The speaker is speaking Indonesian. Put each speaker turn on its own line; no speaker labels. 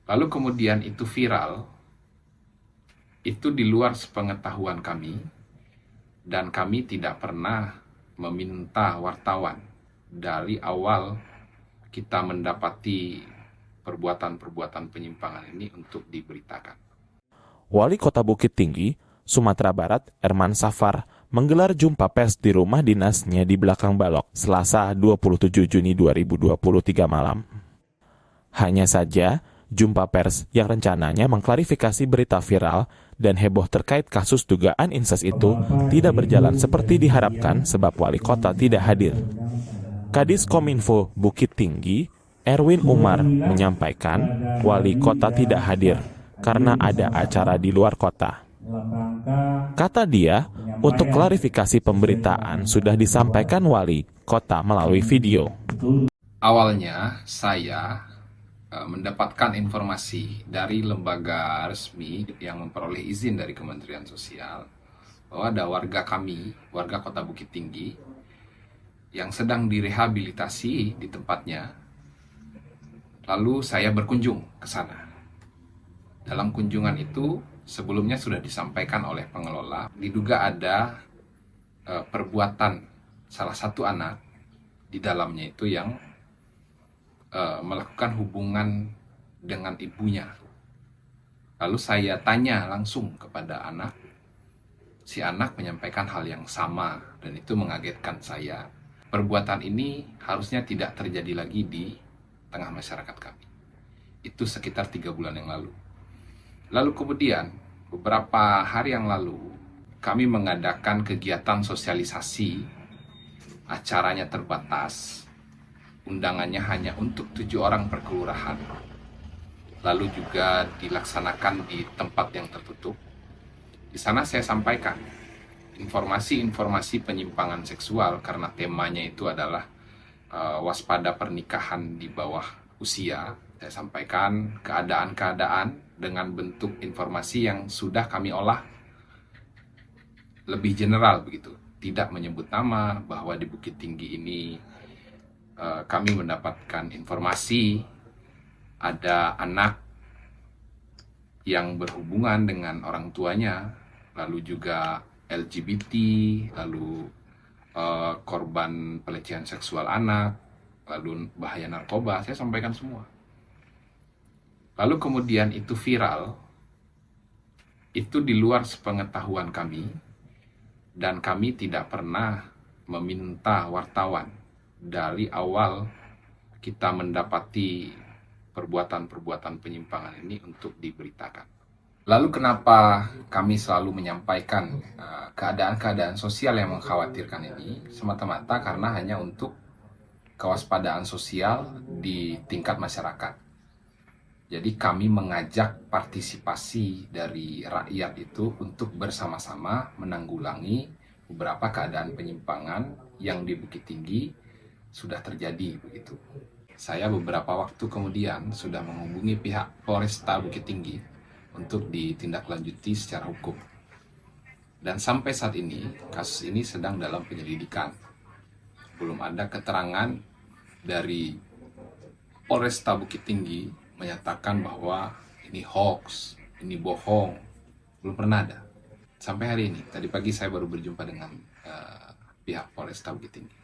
Lalu kemudian itu viral, itu di luar sepengetahuan kami, dan kami tidak pernah meminta wartawan dari awal kita mendapati perbuatan-perbuatan penyimpangan ini untuk diberitakan.
Wali Kota Bukit Tinggi, Sumatera Barat, Erman Safar, menggelar jumpa pers di rumah dinasnya di Belakang Balok, Selasa 27 Juni 2023 malam. Hanya saja, jumpa pers yang rencananya mengklarifikasi berita viral dan heboh terkait kasus dugaan insest itu tidak berjalan seperti diharapkan sebab wali kota tidak hadir. Kadis Kominfo Bukit Tinggi, Erwin Umar, menyampaikan wali kota tidak hadir karena ada acara di luar kota. Kata dia, untuk klarifikasi pemberitaan sudah disampaikan wali kota melalui video.
Awalnya saya mendapatkan informasi dari lembaga resmi yang memperoleh izin dari Kementerian Sosial bahwa ada warga kami, warga Kota Bukit Tinggi, yang sedang direhabilitasi di tempatnya. Lalu saya berkunjung ke sana. Dalam kunjungan itu sebelumnya sudah disampaikan oleh pengelola, diduga ada perbuatan salah satu anak di dalamnya itu yang melakukan hubungan dengan ibunya. Lalu saya tanya langsung kepada anak. Si anak menyampaikan hal yang sama dan itu mengagetkan saya. Perbuatan ini harusnya tidak terjadi lagi di tengah masyarakat kami. Itu sekitar 3 bulan yang lalu. Lalu kemudian beberapa hari yang lalu kami mengadakan kegiatan sosialisasi. Acaranya terbatas, undangannya hanya untuk 7 orang per kelurahan. Lalu juga dilaksanakan di tempat yang tertutup. Di sana saya sampaikan informasi-informasi penyimpangan seksual karena temanya itu adalah waspada pernikahan di bawah usia. Saya sampaikan keadaan-keadaan dengan bentuk informasi yang sudah kami olah lebih general begitu, tidak menyebut nama bahwa di Bukit Tinggi ini kami mendapatkan informasi ada anak yang berhubungan dengan orang tuanya, lalu juga LGBT, lalu korban pelecehan seksual anak, lalu bahaya narkoba, saya sampaikan semua. Lalu kemudian itu viral, itu di luar sepengetahuan kami, dan kami tidak pernah meminta wartawan dari awal kita mendapati perbuatan-perbuatan penyimpangan ini untuk diberitakan. Lalu kenapa kami selalu menyampaikan keadaan-keadaan sosial yang mengkhawatirkan ini? Semata-mata karena hanya untuk kewaspadaan sosial di tingkat masyarakat. Jadi kami mengajak partisipasi dari rakyat itu untuk bersama-sama menanggulangi beberapa keadaan penyimpangan yang di Bukit Tinggi sudah terjadi begitu. Saya beberapa waktu kemudian sudah menghubungi pihak Polresta Bukit Tinggi untuk ditindaklanjuti secara hukum. Dan sampai saat ini, kasus ini sedang dalam penyelidikan. Belum ada keterangan dari Polresta Bukit Tinggi menyatakan bahwa ini hoax, ini bohong. Belum pernah ada. Sampai hari ini, tadi pagi saya baru berjumpa dengan pihak Polresta Bukit Tinggi.